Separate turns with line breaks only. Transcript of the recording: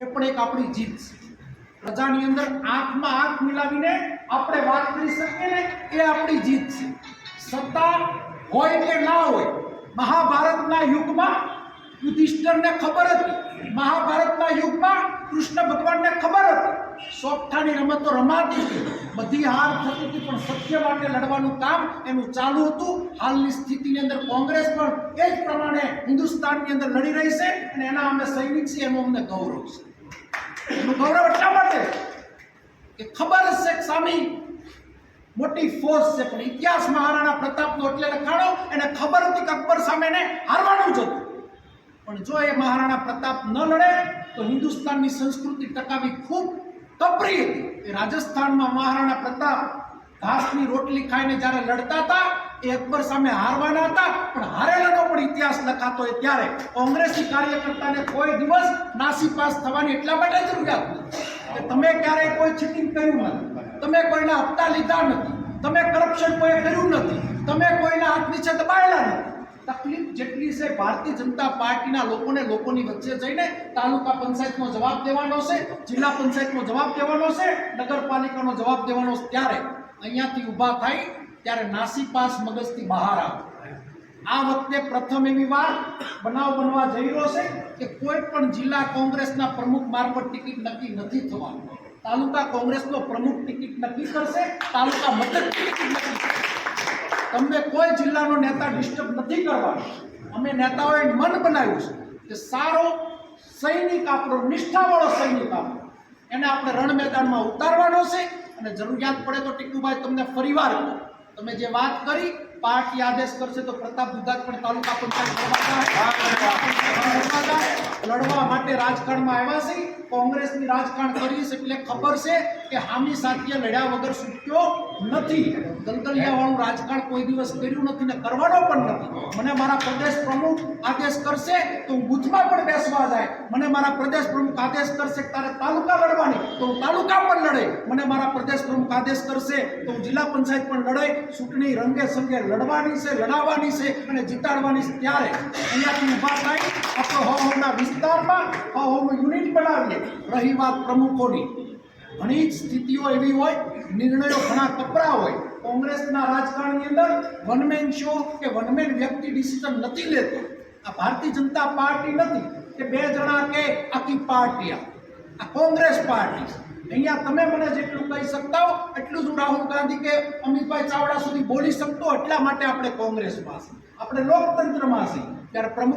એ પણ એક આપણી જીત છે। પ્રજાની અંદર આંખમાં આંખ મિલાવીને આપણે વાત કરી શકીએ ને એ આપણી જીત છે। સત્તા હોય કે ના હોય, મહાભારતના યુગમાં યુધિષ્ઠિરને ખબર હતી, મહાભારતના યુગમાં કૃષ્ણ ભગવાનને ખબર હતી, સોગઠાની રમતો રમાતી હતી, બધી હાર થતી હતી, પણ સત્ય માટે લડવાનું કામ એનું ચાલુ હતું। હાલની સ્થિતિની અંદર કોંગ્રેસ પણ એ જ પ્રમાણે હિન્દુસ્તાનની અંદર લડી રહી છે અને એના અમે સૈનિક છીએ, એનું અમને ગૌરવ છે। એનું ગૌરવ એટલા માટે કે ખબર છે કે સામી મોટી ફોર્સ છે, પણ ઇતિહાસ મહારાણા પ્રતાપનો એટલે લખાણો એને ખબર હતી કે અકબર સામેને હારવાનું જ હતું, પણ જો એ મહારાણા પ્રતાપ ન લડે તો હિન્દુસ્તાનની સંસ્કૃતિ ટકાવી ખૂબ કપરી હતી। એ રાજસ્થાનમાં મહારાણા પ્રતાપ ઘાસની રોટલી ખાઈને જ્યારે લડતા હતા એ અકબર સામે હારવાના હતા, પણ હારેલાનો પણ ઇતિહાસ લખાતો હોય ત્યારે કોંગ્રેસી કાર્યકર્તાને કોઈ દિવસ નાસીપાસ થવાની એટલા માટે જરૂરિયાત નથી કે તમે ક્યારેય કોઈ ચીટિંગ કર્યું નથી, તમે કોઈના હપ્તા લીધા નથી, તમે કરપ્શન કોઈ કર્યું નથી, તમે કોઈના હાથ નીચે દબાયેલા નથી। તકલીફ જેટલી છે ભારતીય જનતા પાર્ટીના લોકોને લોકોની વચ્ચે જઈને તાલુકા પંચાયતનો જવાબ દેવાનો છે, જિલ્લા પંચાયતનો જવાબ દેવાનો છે, નગરપાલિકાનો જવાબ દેવાનો છે, ત્યારે અહીંયાથી ઊભા થાય ત્યારે નાસીપાસ મગજથી બહાર આવે। આ વખતે પ્રથમ એવી વાર બનાવ બનવા જઈ રહ્યો છે કે કોઈ પણ જિલ્લા કોંગ્રેસના પ્રમુખ મારફત ટિકિટ નક્કી નથી થવાનું, તાલુકા કોંગ્રેસનો પ્રમુખ ટિકિટ નક્કી કરશે, તાલુકા મથક ટિકિટ નક્કી કરશે। તમને કોઈ જિલ્લાનો નેતા ડિસ્ટર્બ નથી કરવાનો। અમે નેતાઓએ મન બનાવ્યું છે કે સારો સૈનિક આપણો, નિષ્ઠાવાળો સૈનિક આપણો, એને આપણે રણ મેદાનમાં ઉતારવાનો છે। અને જરૂરિયાત પડે તો ટીકુભાઈ તમને ફરીવાર તમે જે વાત કરી પાર્ટી આદેશ કરશે તો પ્રતાપ દુધાત પણ તાલુકા પંચાયત લડવા માટે રાજકારણમાં આવ્યા છે। કોંગ્રેસની રાજકારણ કરી છે એટલે ખબર છે કે હામી સાથીએ લડ્યા વગર છૂટ્યો નથી, દલદલિયાવાળું રાજકારણ કોઈ દિવસ કર્યું નથી ને કરવાનો પણ નથી। મને મારા પ્રદેશ પ્રમુખ આદેશ કરશે તો હું બુથમાં પણ બેસવા જાય, મને મારા પ્રદેશ પ્રમુખ આદેશ કરશે કે તારે તાલુકા લડવાની તો હું તાલુકા પણ લડે, મને મારા પ્રદેશ પ્રમુખ આદેશ કરશે તો હું જિલ્લા પંચાયત પણ લડે। ચૂંટણી રંગે સંગે લડવાની છે, લડાવવાની છે અને જીતાડવાની છે। ત્યારે અહીંયાથી ઊભા થાય આપણો હોમના વિસ્તારમાં હોમ યુનિટ બનાવીએ। રહી વાત પ્રમુખોની, ઘણી જ સ્થિતિઓ એવી હોય, નિર્ણયો ઘણા કપરા હોય, કોંગ્રેસના રાજકારણની અંદર વનમેન શો કે વનમેન વ્યક્તિ ડિસિઝન નથી લેતો। આ ભારતીય જનતા પાર્ટી નથી કે બે જણા કે આખી પાર્ટી, આ કોંગ્રેસ પાર્ટી છે। અહીંયા તમે મને જેટલું કહી શકતા હો એટલું જ હું રાહુલ ગાંધી કે અમિતભાઈ ચાવડા સુધી બોલી શકતો, એટલા માટે આપણે કોંગ્રેસમાં છીએ, આપણે લોકતંત્રમાં છીએ। ત્યારે પ્રમુખ